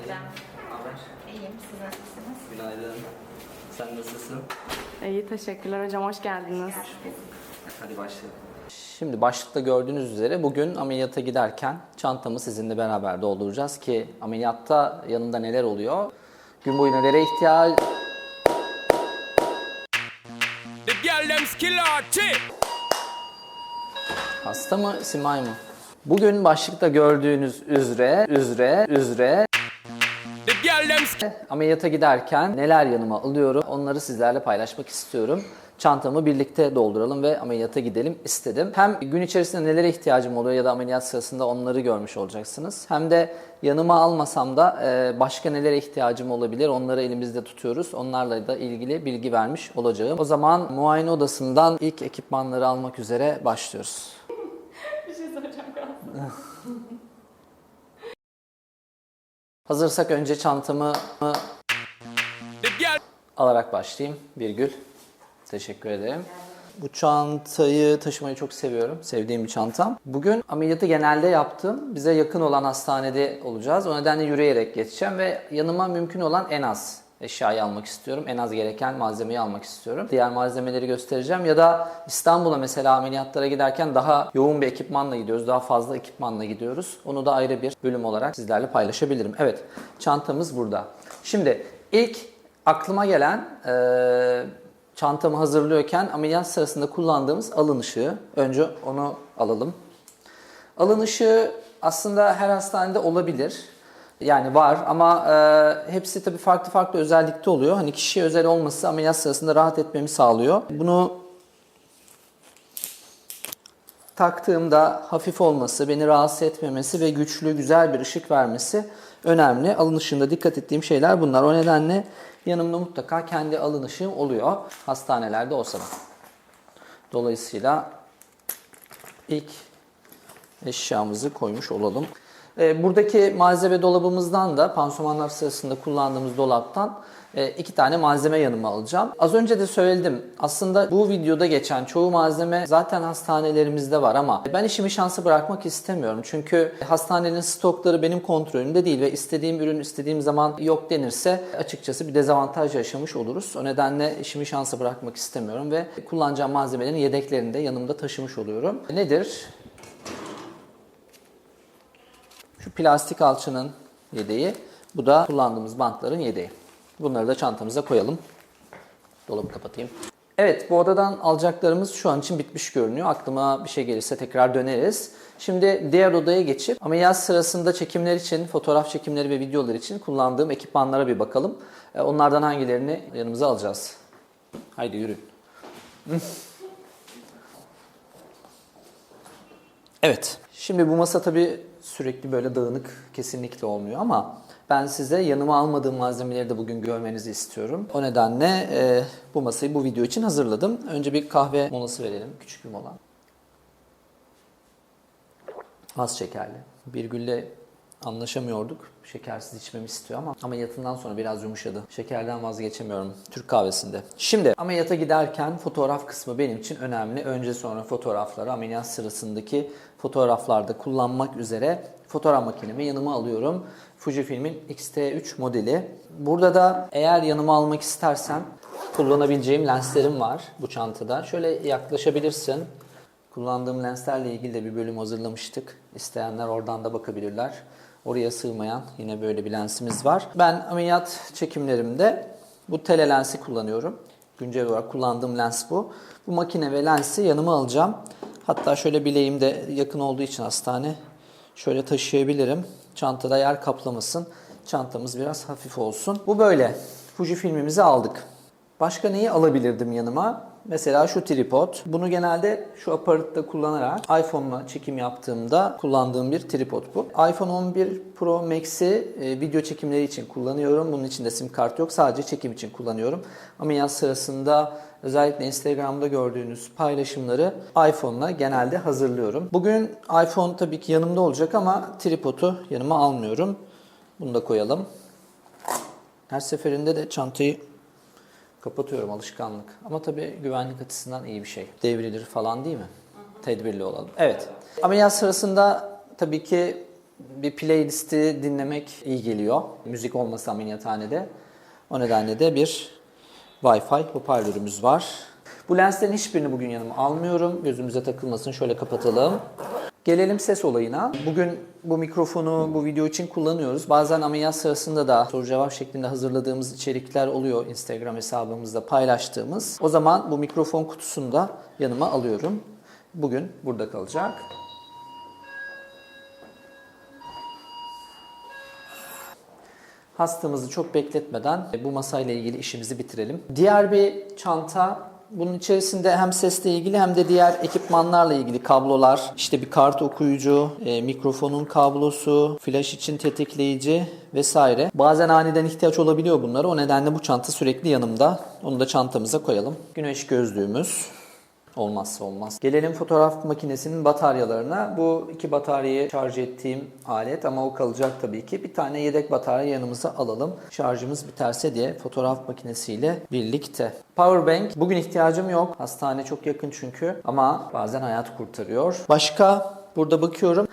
Selam. Haber? İyiyim, siz nasılsınız? Günaydın. Sen nasılsın? İyi, teşekkürler hocam. Hoş geldiniz. Hadi başlayalım. Şimdi başlıkta gördüğünüz üzere bugün ameliyata giderken çantamı sizinle beraber dolduracağız ki ameliyatta yanında neler oluyor? Gün boyu nelere ihtiyaç... Hasta mı, Simay mı? Bugün başlıkta gördüğünüz üzere ameliyata giderken neler yanıma alıyorum onları sizlerle paylaşmak istiyorum. Çantamı birlikte dolduralım ve ameliyata gidelim istedim. Hem gün içerisinde nelere ihtiyacım oluyor ya da ameliyat sırasında onları görmüş olacaksınız. Hem de yanıma almasam da başka nelere ihtiyacım olabilir onları elimizde tutuyoruz. Onlarla da ilgili bilgi vermiş olacağım. O zaman muayene odasından ilk ekipmanları almak üzere başlıyoruz. Bir şey soracağım galiba. Hazırsak önce çantamı alarak başlayayım. Birgül. Teşekkür ederim. Bu çantayı taşımayı çok seviyorum. Sevdiğim bir çantam. Bugün ameliyatı genelde yaptım. Bize yakın olan hastanede olacağız. O nedenle yürüyerek geçeceğim ve yanıma mümkün olan en az eşyayı almak istiyorum. En az gereken malzemeyi almak istiyorum. Diğer malzemeleri göstereceğim. Ya da İstanbul'a mesela ameliyatlara giderken daha yoğun bir ekipmanla gidiyoruz. Daha fazla ekipmanla gidiyoruz. Onu da ayrı bir bölüm olarak sizlerle paylaşabilirim. Evet, çantamız burada. Şimdi ilk aklıma gelen... çantamı hazırlıyorken ameliyat sırasında kullandığımız alın ışığı. Önce onu alalım. Alın ışığı aslında her hastanede olabilir. Yani var ama hepsi tabii farklı farklı özellikte oluyor. Hani kişiye özel olması ameliyat sırasında rahat etmemi sağlıyor. Bunu taktığımda hafif olması, beni rahatsız etmemesi ve güçlü, güzel bir ışık vermesi önemli. Alın ışığında dikkat ettiğim şeyler bunlar. O nedenle yanımda mutlaka kendi alın ışığım oluyor. Hastanelerde olsa da. Dolayısıyla ilk eşyamızı koymuş olalım. Buradaki malzeme dolabımızdan da pansumanlar sırasında kullandığımız dolaptan 2 tane malzeme yanıma alacağım. Az önce de söyledim. Aslında bu videoda geçen çoğu malzeme zaten hastanelerimizde var ama ben işimi şansa bırakmak istemiyorum. Çünkü hastanenin stokları benim kontrolümde değil ve istediğim ürün istediğim zaman yok denirse açıkçası bir dezavantaj yaşamış oluruz. O nedenle işimi şansa bırakmak istemiyorum ve kullanacağım malzemelerin yedeklerini de yanımda taşımış oluyorum. Nedir? Şu plastik alçının yedeği, bu da kullandığımız bantların yedeği. Bunları da çantamıza koyalım. Dolabı kapatayım. Evet, bu odadan alacaklarımız şu an için bitmiş görünüyor. Aklıma bir şey gelirse tekrar döneriz. Şimdi diğer odaya geçip ameliyat sırasında çekimler için, fotoğraf çekimleri ve videolar için kullandığım ekipmanlara bir bakalım. Onlardan hangilerini yanımıza alacağız? Haydi yürü. Evet, şimdi bu masa tabii sürekli böyle dağınık kesinlikle olmuyor ama ben size yanıma almadığım malzemeleri de bugün görmenizi istiyorum. O nedenle bu masayı bu video için hazırladım. Önce bir kahve molası verelim, küçük bir mola. Az şekerli. Birgül'le anlaşamıyorduk. Şekersiz içmemi istiyor ama ameliyatından sonra biraz yumuşadı. Şekerden vazgeçemiyorum Türk kahvesinde. Şimdi ameliyata giderken fotoğraf kısmı benim için önemli. Önce sonra fotoğrafları ameliyat sırasındaki fotoğraflarda kullanmak üzere fotoğraf makinemi yanıma alıyorum. Fujifilm'in X-T3 modeli. Burada da eğer yanıma almak istersem kullanabileceğim lenslerim var bu çantada. Şöyle yaklaşabilirsin. Kullandığım lenslerle ilgili de bir bölüm hazırlamıştık. İsteyenler oradan da bakabilirler. Oraya sığmayan yine böyle bir lensimiz var. Ben ameliyat çekimlerimde bu tele lensi kullanıyorum. Güncel olarak kullandığım lens bu. Bu makine ve lensi yanıma alacağım. Hatta şöyle bileğimde yakın olduğu için hastane şöyle taşıyabilirim. Çantada yer kaplamasın. Çantamız biraz hafif olsun. Bu böyle. Fujifilm'imizi aldık. Başka neyi alabilirdim yanıma? Mesela şu tripod. Bunu genelde şu aparatta kullanarak iPhone'la çekim yaptığımda kullandığım bir tripod bu. iPhone 11 Pro Max'i video çekimleri için kullanıyorum. Bunun içinde sim kart yok. Sadece çekim için kullanıyorum. Ameliyat sırasında özellikle Instagram'da gördüğünüz paylaşımları iPhone'la genelde hazırlıyorum. Bugün iPhone tabii ki yanımda olacak ama tripodu yanıma almıyorum. Bunu da koyalım. Her seferinde de çantayı kapatıyorum, alışkanlık. Ama tabii güvenlik açısından iyi bir şey. Devrilir falan değil mi? Tedbirli olalım. Evet. Ameliyat sırasında tabii ki bir playlisti dinlemek iyi geliyor. Müzik olmasa ameliyathanede. O nedenle de bir Wi-Fi hoparlörümüz var. Bu lenslerin hiçbirini bugün yanıma almıyorum. Gözümüze takılmasın. Şöyle kapatalım. Gelelim ses olayına. Bugün bu mikrofonu bu video için kullanıyoruz. Bazen ameliyat sırasında da soru cevap şeklinde hazırladığımız içerikler oluyor Instagram hesabımızda paylaştığımız. O zaman bu mikrofon kutusunu da yanıma alıyorum. Bugün burada kalacak. Hastamızı çok bekletmeden bu masayla ilgili işimizi bitirelim. Diğer bir çanta. Bunun içerisinde hem sesle ilgili hem de diğer ekipmanlarla ilgili kablolar, işte bir kart okuyucu, mikrofonun kablosu, flash için tetikleyici vesaire. Bazen aniden ihtiyaç olabiliyor bunlara. O nedenle bu çanta sürekli yanımda. Onu da çantamıza koyalım. Güneş gözlüğümüz. Olmazsa olmaz. Gelelim fotoğraf makinesinin bataryalarına. Bu iki bataryayı şarj ettiğim alet ama o kalacak tabii ki. Bir tane yedek batarya yanımıza alalım. Şarjımız biterse diye fotoğraf makinesiyle birlikte. Powerbank. Bugün ihtiyacım yok. Hastane çok yakın çünkü ama bazen hayat kurtarıyor. Başka? Burada bakıyorum.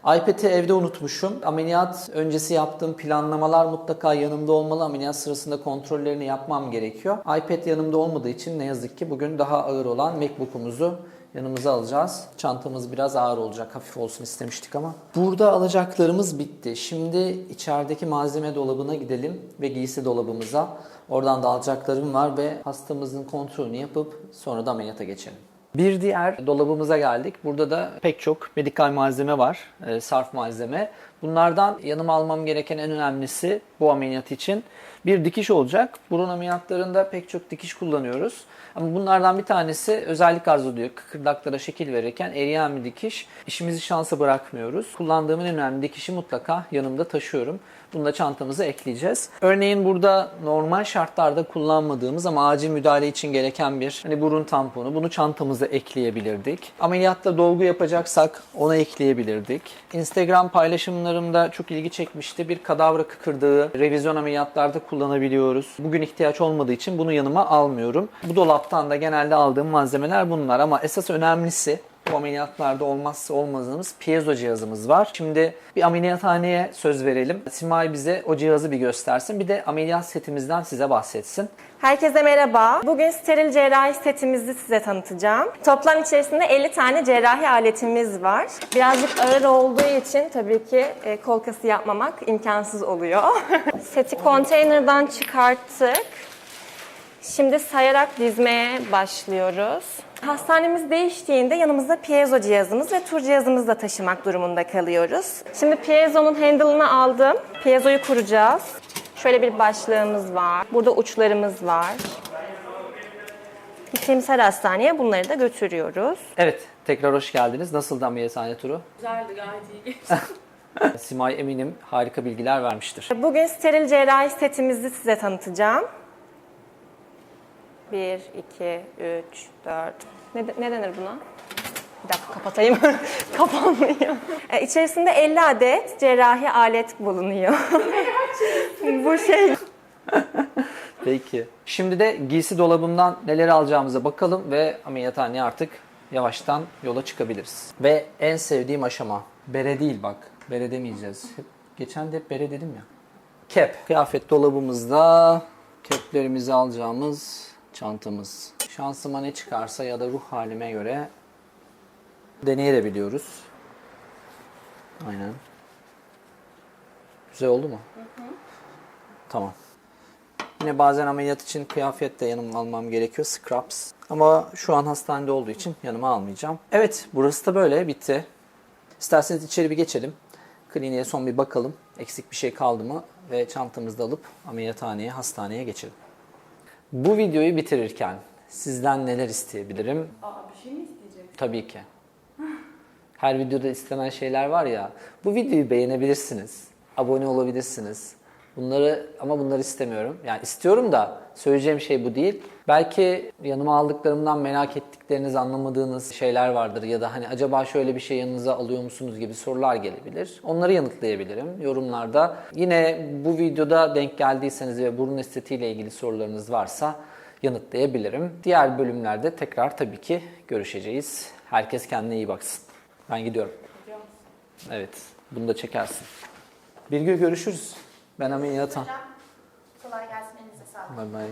iPad'i evde unutmuşum. Ameliyat öncesi yaptığım planlamalar mutlaka yanımda olmalı. Ameliyat sırasında kontrollerini yapmam gerekiyor. iPad yanımda olmadığı için ne yazık ki bugün daha ağır olan MacBook'umuzu yanımıza alacağız. Çantamız biraz ağır olacak. Hafif olsun istemiştik ama. Burada alacaklarımız bitti. Şimdi içerideki malzeme dolabına gidelim ve giysi dolabımıza. Oradan da alacaklarım var ve hastamızın kontrolünü yapıp sonra da ameliyata geçelim. Bir diğer dolabımıza geldik. Burada da pek çok medikal malzeme var, sarf malzeme. Bunlardan yanıma almam gereken en önemlisi bu ameliyat için bir dikiş olacak. Burun ameliyatlarında pek çok dikiş kullanıyoruz. Ama bunlardan bir tanesi özellik arz ediyor. Kıkırdaklara şekil verirken eriyen bir dikiş. İşimizi şansa bırakmıyoruz. Kullandığım en önemli dikişi mutlaka yanımda taşıyorum. Bunu da çantamıza ekleyeceğiz. Örneğin burada normal şartlarda kullanmadığımız ama acil müdahale için gereken bir burun tamponu. Bunu çantamıza ekleyebilirdik. Ameliyatta dolgu yapacaksak ona ekleyebilirdik. Instagram paylaşımlarımda çok ilgi çekmişti. Bir kadavra kıkırdağı revizyon ameliyatlarda kullanabiliyoruz. Bugün ihtiyaç olmadığı için bunu yanıma almıyorum. Bu dolaptan da genelde aldığım malzemeler bunlar ama esas önemlisi bu ameliyatlarda olmazsa olmazımız piezo cihazımız var. Şimdi bir ameliyathaneye söz verelim. Simay bize o cihazı bir göstersin. Bir de ameliyat setimizden size bahsetsin. Herkese merhaba. Bugün steril cerrahi setimizi size tanıtacağım. Toplam içerisinde 50 tane cerrahi aletimiz var. Birazcık ağır olduğu için tabii ki kol kası yapmamak imkansız oluyor. Seti konteynerden çıkarttık. Şimdi sayarak dizmeye başlıyoruz. Hastanemiz değiştiğinde yanımızda piezo cihazımız ve tur cihazımızı da taşımak durumunda kalıyoruz. Şimdi piezonun handle'ını aldım. Piezoyu kuracağız. Şöyle bir başlığımız var. Burada uçlarımız var. Gittiğimiz her hastaneye bunları da götürüyoruz. Evet, tekrar hoş geldiniz. Nasıldı ameliyathane turu? Güzeldi, gayet iyi geçti. Simay eminim harika bilgiler vermiştir. Bugün steril cerrahi setimizi size tanıtacağım. 1, 2, 3, 4. Ne denir buna? Bir dakika kapatayım. Kapanmıyor. İçerisinde 50 adet cerrahi alet bulunuyor. Bu şey. Peki. Şimdi de giysi dolabından neler alacağımıza bakalım ve ameliyathaneye artık yavaştan yola çıkabiliriz. Ve en sevdiğim aşama. Bere değil bak. Bere demeyeceğiz. Geçen de hep bere dedim ya. Kep. Kıyafet dolabımızda keplerimizi alacağımız çantamız. Şansıma ne çıkarsa ya da ruh halime göre deneyebiliyoruz. Aynen. Güzel oldu mu? Hı hı. Tamam. Yine bazen ameliyat için kıyafet de yanıma almam gerekiyor. Scrubs. Ama şu an hastanede olduğu için yanıma almayacağım. Evet, burası da böyle bitti. İsterseniz içeri bir geçelim. Kliniğe son bir bakalım. Eksik bir şey kaldı mı? Ve çantamızı da alıp ameliyathaneye, hastaneye geçelim. Bu videoyu bitirirken sizden neler isteyebilirim? Bir şey mi isteyeceksin? Tabii ki. Her videoda istenen şeyler var ya. Bu videoyu beğenebilirsiniz. Abone olabilirsiniz. Bunları istemiyorum. Yani istiyorum da söyleyeceğim şey bu değil. Belki yanıma aldıklarımdan merak ettikleriniz, anlamadığınız şeyler vardır ya da acaba şöyle bir şey yanınıza alıyor musunuz gibi sorular gelebilir. Onları yanıtlayabilirim yorumlarda. Yine bu videoda denk geldiyseniz ve burun estetiğiyle ilgili sorularınız varsa yanıtlayabilirim. Diğer bölümlerde tekrar tabii ki görüşeceğiz. Herkes kendine iyi baksın. Ben gidiyorum. Evet. Bunu da çekersin. Bir gün görüşürüz. Ben ameliyata. Kolay gelsin, elinize sağlık. Bay bay.